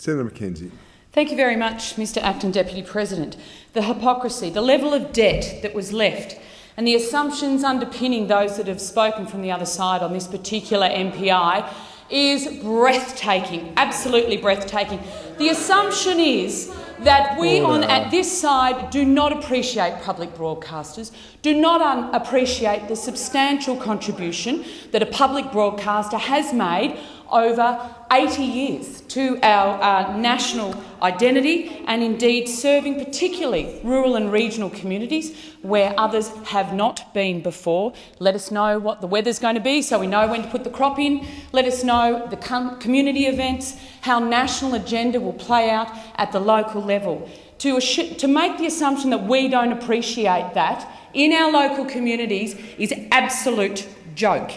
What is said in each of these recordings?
Senator Mackenzie. Thank you very much, Mr Acting Deputy President. The hypocrisy, the level of debt that was left and the assumptions underpinning those that have spoken from the other side on this particular MPI is breathtaking, absolutely breathtaking. The assumption is that we at this side do not appreciate public broadcasters, do not appreciate the substantial contribution that a public broadcaster has made over 80 years to our national identity and indeed serving particularly rural and regional communities where others have not been before. Let us know what the weather's going to be so we know when to put the crop in. Let us know the community events, how national agenda will play out at the local level. To make the assumption that we don't appreciate that in our local communities is absolute joke.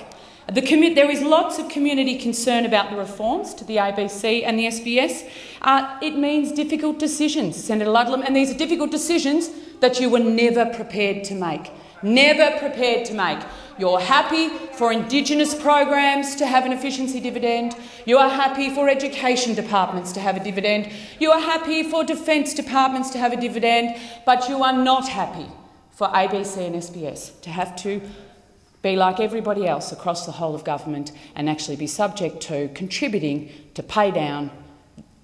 There is lots of community concern about the reforms to the ABC and the SBS. It means difficult decisions, Senator Ludlam, and these are difficult decisions that you were never prepared to make. Never prepared to make. You're happy for Indigenous programs to have an efficiency dividend. You are happy for education departments to have a dividend. You are happy for defence departments to have a dividend, but you are not happy for ABC and SBS to have to be like everybody else across the whole of government and actually be subject to contributing to pay down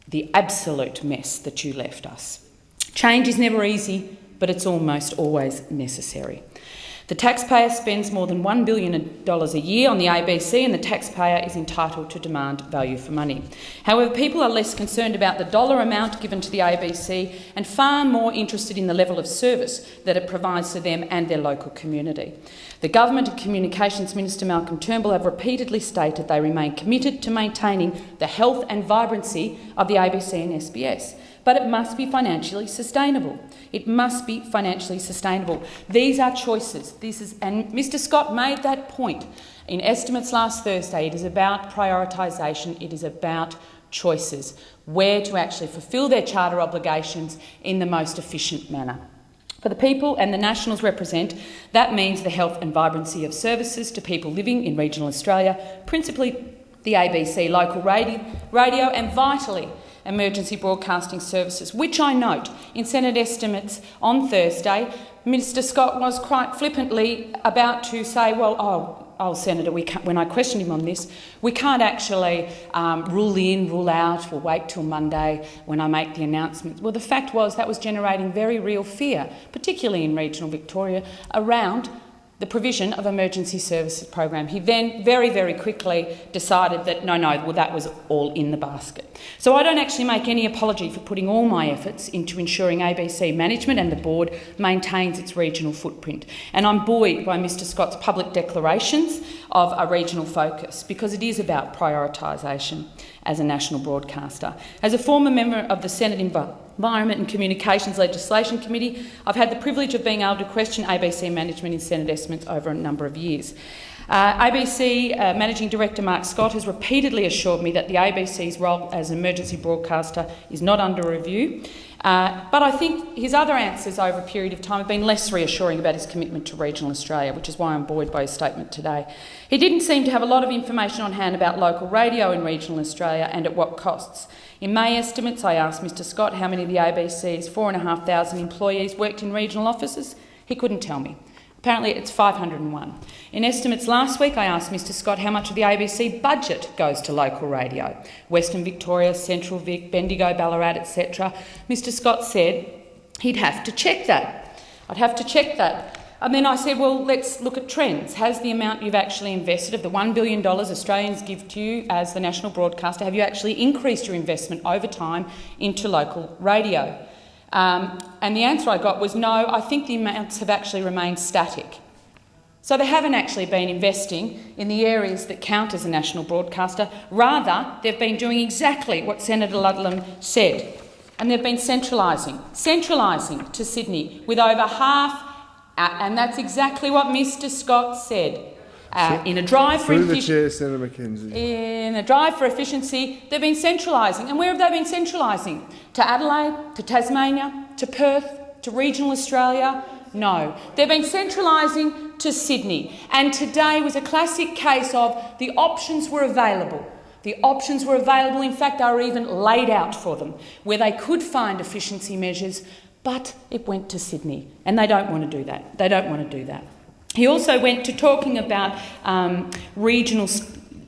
the absolute mess that you left us. Change is never easy, but it's almost always necessary. The taxpayer spends more than $1 billion a year on the ABC, and the taxpayer is entitled to demand value for money. However, people are less concerned about the dollar amount given to the ABC and far more interested in the level of service that it provides to them and their local community. The Government and Communications Minister Malcolm Turnbull have repeatedly stated they remain committed to maintaining the health and vibrancy of the ABC and SBS. But it must be financially sustainable. It must be financially sustainable. These are choices. And Mr Scott made that point in estimates last Thursday. It is about prioritisation. It is about choices, where to actually fulfil their charter obligations in the most efficient manner. For the people and the Nationals represent, that means the health and vibrancy of services to people living in regional Australia, principally the ABC local radio and vitally emergency broadcasting services, which I note in Senate estimates on Thursday, Minister Scott was quite flippantly about to say, well, Senator, when I questioned him on this, we can't actually rule in, rule out, we'll wait till Monday when I make the announcement. Well, the fact was that was generating very real fear, particularly in regional Victoria, around the provision of emergency services program. He then very, very quickly decided that that was all in the basket. So I don't actually make any apology for putting all my efforts into ensuring ABC management and the board maintains its regional footprint. And I'm buoyed by Mr Scott's public declarations of a regional focus, because it is about prioritisation as a national broadcaster. As a former member of the Senate Environment and Communications Legislation Committee, I've had the privilege of being able to question ABC management in Senate estimates over a number of years. ABC Managing Director Mark Scott has repeatedly assured me that the ABC's role as an emergency broadcaster is not under review, but I think his other answers over a period of time have been less reassuring about his commitment to regional Australia, which is why I'm buoyed by his statement today. He didn't seem to have a lot of information on hand about local radio in regional Australia and at what costs. In May estimates, I asked Mr Scott how many of the ABC's 4,500 employees worked in regional offices. He couldn't tell me. Apparently it's 501. In estimates last week, I asked Mr Scott how much of the ABC budget goes to local radio. Western Victoria, Central Vic, Bendigo, Ballarat, etc. Mr Scott said he'd have to check that. I'd have to check that. And then I said, well, let's look at trends. Has the amount you've actually invested of the $1 billion Australians give to you as the national broadcaster, have you actually increased your investment over time into local radio? And the answer I got was no, I think the amounts have actually remained static. So they haven't actually been investing in the areas that count as a national broadcaster. Rather, they've been doing exactly what Senator Ludlam said. And they've been centralising to Sydney with over half, and that's exactly what Mr Scott said. In a drive for efficiency, they've been centralising. And where have they been centralising? To Adelaide, to Tasmania, to Perth, to regional Australia? No. They've been centralising to Sydney. And today was a classic case of the options were available. The options were available. In fact, they were even laid out for them, where they could find efficiency measures, but it went to Sydney, and they don't want to do that. They don't want to do that. He also went to talking about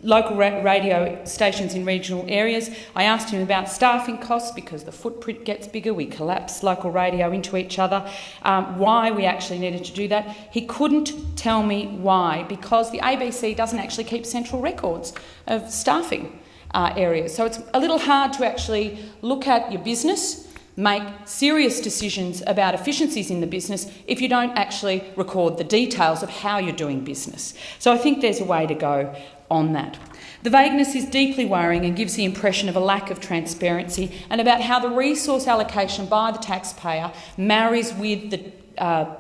local radio stations in regional areas. I asked him about staffing costs because the footprint gets bigger. We collapse local radio into each other. Why we actually needed to do that. He couldn't tell me why, because the ABC doesn't actually keep central records of staffing areas. So it's a little hard to actually look at your business, make serious decisions about efficiencies in the business if you don't actually record the details of how you're doing business. So I think there's a way to go on that. The vagueness is deeply worrying and gives the impression of a lack of transparency and about how the resource allocation by the taxpayer marries with the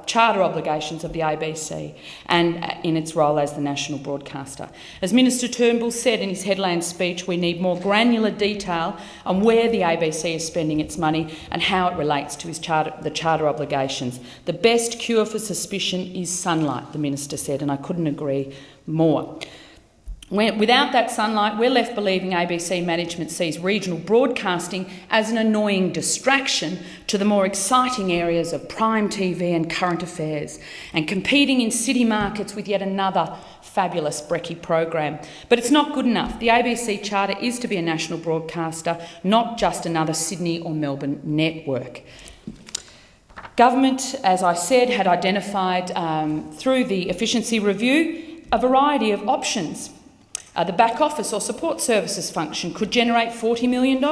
charter obligations of the ABC and in its role as the national broadcaster. As Minister Turnbull said in his headland speech, we need more granular detail on where the ABC is spending its money and how it relates to the charter obligations. The best cure for suspicion is sunlight, the Minister said, and I couldn't agree more. Without that sunlight, we're left believing ABC management sees regional broadcasting as an annoying distraction to the more exciting areas of prime TV and current affairs, and competing in city markets with yet another fabulous brekkie program. But it's not good enough. The ABC Charter is to be a national broadcaster, not just another Sydney or Melbourne network. Government, as I said, had identified through the efficiency review a variety of options. The back office or support services function could generate $40 million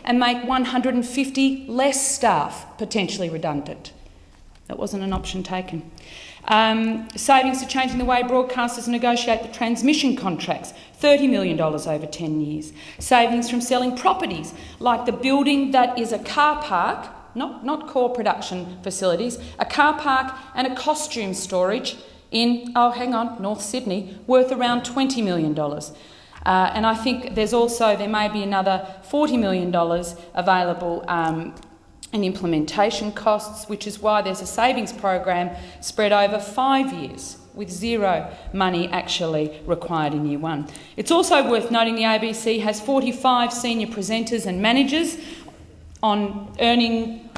and make 150 less staff potentially redundant. That wasn't an option taken. Savings to changing the way broadcasters negotiate the transmission contracts, $30 million over 10 years. Savings from selling properties, like the building that is a car park, not core production facilities, a car park and a costume storage in, North Sydney, worth around $20 million. And I think there may be another $40 million available in implementation costs, which is why there's a savings program spread over 5 years with zero money actually required in year one. It's also worth noting the ABC has 45 senior presenters and managers on earning